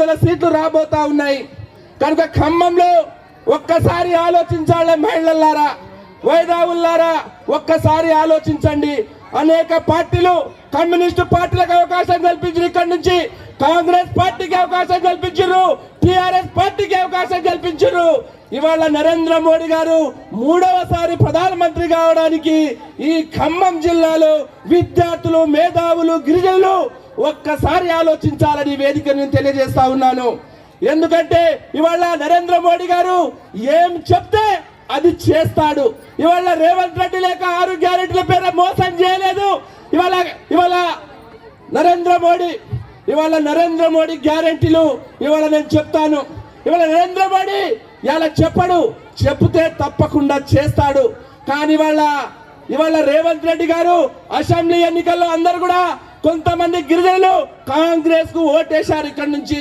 300 సీట్లు రాబోతా ఉన్నాయి. కనుక ఖమ్మంలో ఒక్కసారి ఆలోచించాలి మహిళలారా, వైదావులారా, ఒక్కసారి ఆలోచించండి. అనేక పార్టీలు, కమ్యూనిస్టు పార్టీలకు అవకాశం కల్పించారు, ఇక్కడ నుంచి కాంగ్రెస్ పార్టీకి అవకాశం కల్పించారు, టిఆర్ఎస్ పార్టీకి అవకాశం కల్పించారు. ఇవాళ నరేంద్ర మోడీ గారు 3వసారి ప్రధానమంత్రి కావడానికి ఈ ఖమ్మం జిల్లాలో విద్యార్థులు, మేధావులు, గిరిజనులు ఒక్కసారి ఆలోచించాలని వేదిక నేను తెలియజేస్తా ఉన్నాను. ఎందుకంటే ఇవాళ నరేంద్ర మోడీ గారు ఏం చెప్తే అది చేస్తాడు. ఇవాళ రేవంత్ రెడ్డి లేక 6 గ్యారెంటీల పేరు మోసం చేయలేదు. ఇవాళ నరేంద్ర మోడీ గ్యారెంటీలు ఇవాళ నేను చెప్తాను. ఇవాళ నరేంద్ర మోడీ ఇలా చెప్పడు, చెప్తే తప్పకుండా చేస్తాడు. కానీ ఇవాళ రేవంత్ రెడ్డి గారు అసెంబ్లీ ఎన్నికల్లో అందరూ కూడా కొంతమంది గిరిజనులు కాంగ్రెస్ కు ఓటేశారు ఇక్కడ నుంచి.